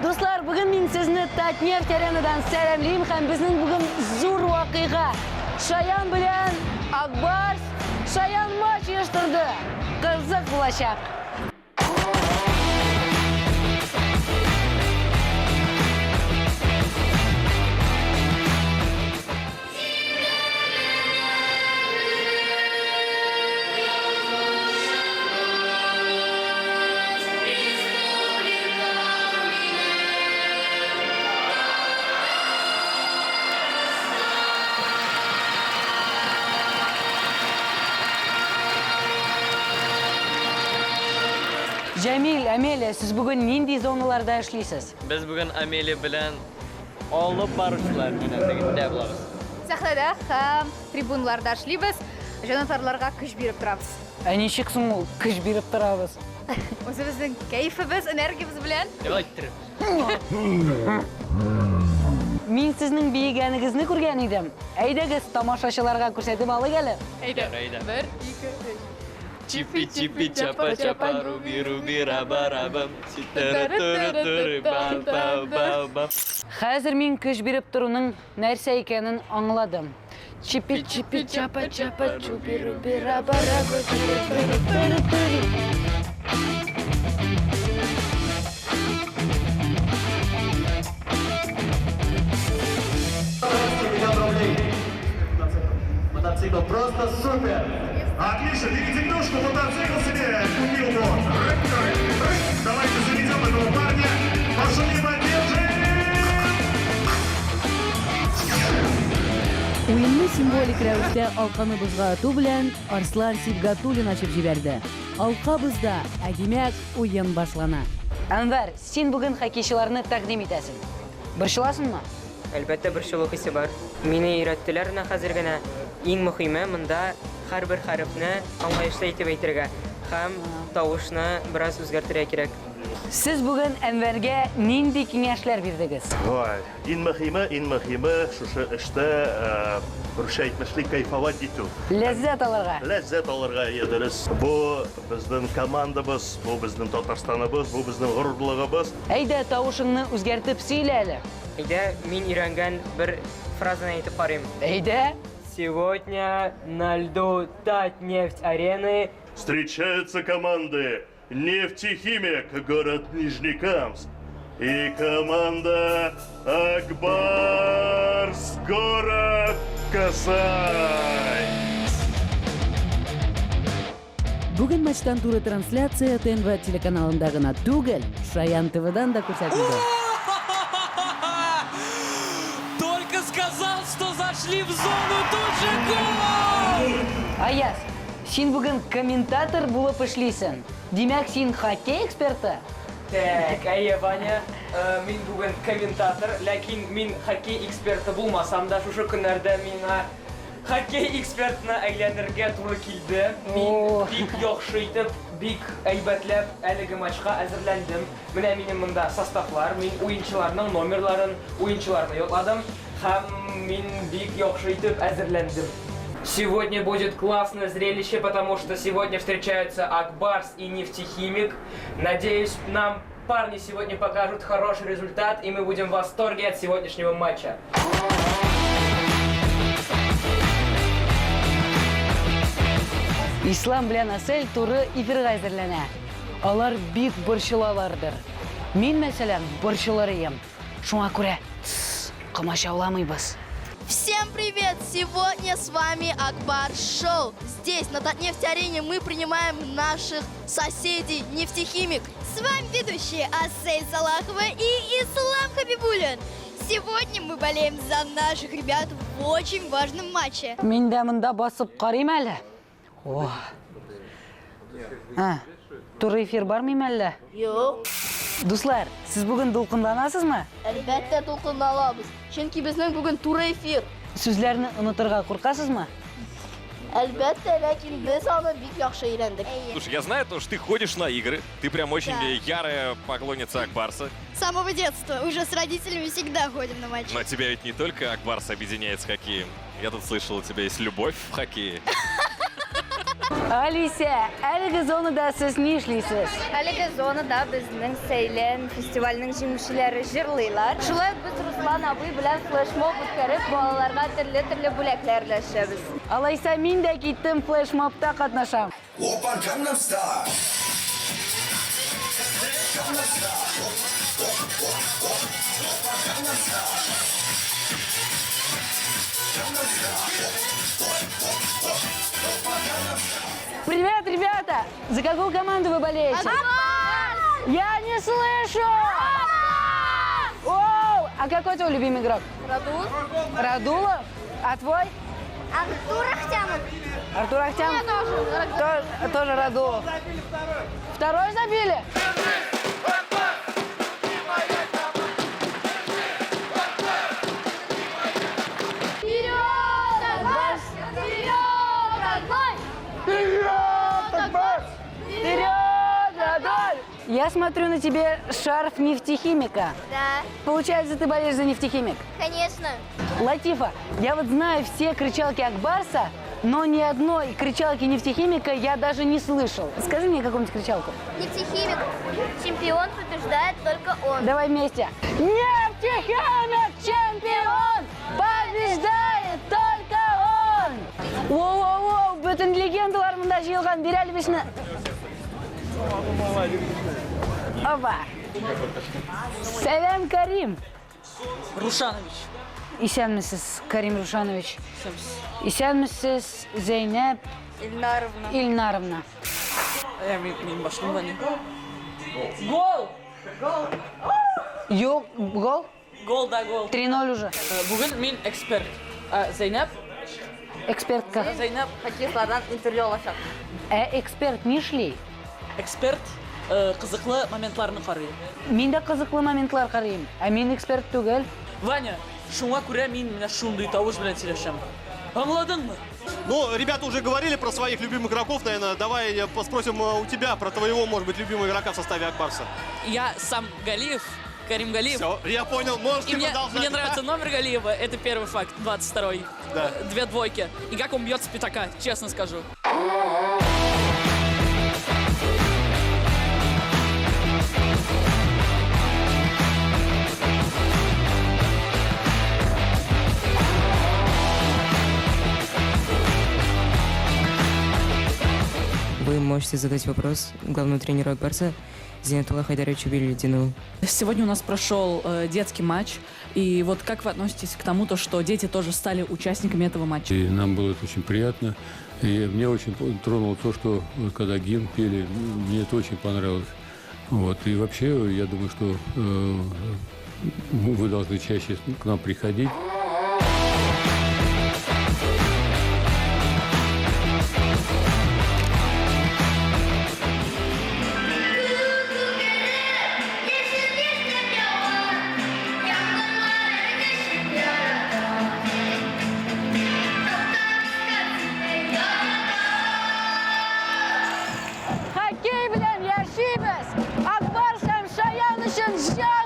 Dostlar, bugün men sizni Tatneft arenadan selamlayman ham bizning bugün zo'r voqea. Shayan bilan Akbars Shayan maç uyushtirdi. Qiziq bo'lacak. Jamil, Amelia, siz bugün nindi zonalarda ishlaysiz? Biz bugün Amelia bilan olib boruvchilar o'ynashda bo'lamiz. Sahnada ham tribunlarda ishlaymiz, janotarlarga kuch berib turamiz. Nechik so'ng kuch berib turamiz? O'zimizning kayfimiz, energiyamiz bilan. Deb aytdim. Men sizning biyganingizni ko'rgan edim. Aydagiz tomoshachilarga ko'rsatib olaylik. Ayda. 1, 2, 3. Chipi chipi chapa chapa rubi rubi raba rabam sitara turu turu bam bam bam bam. Hozir men kuch berib turuning narsa ekanini angladim. Chipi chipi chapa chapa chubi rubi raba raba turu turu turu. Мотоцикл просто супер! Отлично, берите клюшку, мотоцикл себе купил вот. Давайте заведем этого парня. Пошли, поддержим! O'yinni simbolik ravishda Alqani bizga atu bilan Arslan Sibgatulin ochib jiberdi. Alqa bizda, demak, o'yin boshlana. Anvar, sen bugün xokkeychilarni taqdim etasan. Birshilasizmi? Albatta bir shaloqisi bor. Meni yaratdilar hozirgina. Eng muhimi bunda har bir harfni anglashda aytib aytirga ham tovushni biroz o'zgartirish kerak. Siz bugün Anvarga nindi kengashlar berdingiz? Ой, ин мөхиме, шушы эштә рушай әйтмешли кайфават итү. Ләззәт алырга. Ләззәт алырга ядырыз. Бу безнең командабыз, бу безнең Татарстаныбыз, бу безнең горурлыгыбыз. Әйдә, тавышыңны үзгәртеп сөйлә әле. Әйдә, мин өйрәнгән bir фразаны әйтеп барыйм. Әйдә. Сегодня на льду Татнефть арены Встречаются команды «Нефтехимик», город Нижнекамск, и команда «Акбарс», город Казань. Bugun matchdan turli translyatsiya TNV telekanalida gina tugul, Shayan TVdan da ko'rsatildi. Только сказал, что зашли в зону, тут же гол! Аяз, sen bugün komentator bo'lib ishlaysan. Demak, sen xokkey eksperti? Так, Ваня, мин бүген комментатор, ләкин мин хоккей эксперты булмасам да, шушы көннәрдә миңа хоккей экспертына әйләнергә туры килде. Мин бик яхшы итеп, бик әйбәтләп әлеге матчка әзерләндем. Менә минем монда составлар, мин уенчыларның номерларын, уенчыларны йокладым һәм мин бик яхшы итеп әзерләндем. Сегодня будет классное зрелище, потому что сегодня встречаются Акбарс и Нефтехимик. Надеюсь, нам парни сегодня покажут хороший результат, и мы будем в восторге от сегодняшнего матча. Ислам белән Асел туры эфирга әзерләнә. Алар бик борчылалардыр. Мин, мәсәлән, борчыларым. Шуңа күрә камашауламыйбыз. Всем привет! Сегодня с вами Акбар Шоу. Здесь, на Татнефть арене, мы принимаем наших соседей Нефтехимик. С вами ведущие Асей Салахова и Ислам Хабибулин. Сегодня мы болеем за наших ребят в очень важном матче. Мин дә монда басып карыйм әле. О. Туры эфир бармыймы әллә? Yok. Дуслар, сез бүген дулкынланасызмы? Әлбәттә дулкынланабыз. Чөнки безнең бүген туры эфир. Сүзләрне онытырга куркасызмы? Әлбәттә, ләкин без аны бик яхшы өйрәндек. Слушай, я знаю, что ты ходишь на игры, ты прям очень ярая поклонница Акбарса. С самого детства. Уже с родителями всегда ходим на матчи. Но тебя ведь не только Акбарс объединяет с хоккеем. Я тут слышал, у тебя есть любовь в хоккее. Алися, әлеге зонада сіз не эшлисез? Әлеге зонада безнең Сәйлән фестивальнең җиңүчеләре җырлыйлар. Шулай ук біз Руслан абый белән флешмоб үткәреп, балаларга төрле бүләкләр өләшәбез. Алайса, мин дә киттем флешмобта катнашам. Привет, ребята! За какую команду вы болеете? Я не слышу! Оу! А какой твой любимый игрок? Радул. Радулов? А твой? Артур Ахтямов. Артур Ахтямов? Тоже Радулов. Второй забили? Вперед, Радуль! Я смотрю на тебе шарф нефтехимика. Да, Получается, ты болеешь за нефтехимик? конечно. Латифа, я вот знаю все кричалки Акбарса, но ни одной кричалки нефтехимика я даже не слышал. Скажи мне какую-нибудь кричалку. Нефтехимик. Чемпион побеждает только он. Давай вместе. Нефтехимик чемпион! Побеждает только он! Воу-воу-воу, бүтін легендалар мында жиылған, бере әлі бешіні. Опа! Сәлем, Карим! Рушанович. Исәнмесез, Карим Рушанович. Исәнмесез, Зейнәп Ильнаровна. Мен башкамда не. Гол! Yok, gol. Гол, да, гол. 3-0 уже. Бүгін мен эксперт. Зейнеп. Экспертка. Зейнеп хоккейлардан интервью алачак. Эксперт не шли. Эксперт қызықлы моментларны қарый. Мен де қызықлы моментлар қарайым. Мен эксперт түгел. Ваня, шуңа күрә мин менә шундый тавыш белән сөйләшәм. Аңладыңмы? Ну, ребята уже говорили про своих любимых игроков, наверное. Давай спросим у тебя про твоего, может быть, любимого игрока в составе Акбарса. Я сам Галиев, Карим Галиев. Все, я понял, можете продолжать. Мне нравится номер Галиева, это первый факт, 22-й. Да. 2 двойки. И как он бьет с пятака, честно скажу. Вы можете задать вопрос главному тренеру Акбарса Зинатуллаху Хайдаровичу Билялетдинову. Сегодня у нас прошел детский матч. И вот как вы относитесь к тому, что дети тоже стали участниками этого матча? И нам было это очень приятно. И мне очень тронуло то, что когда гимн пели, мне это очень понравилось. Вот. И вообще, я думаю, что вы должны чаще к нам приходить. Хоккей белән яшибез! Акбарс һәм Шаян өчен җан!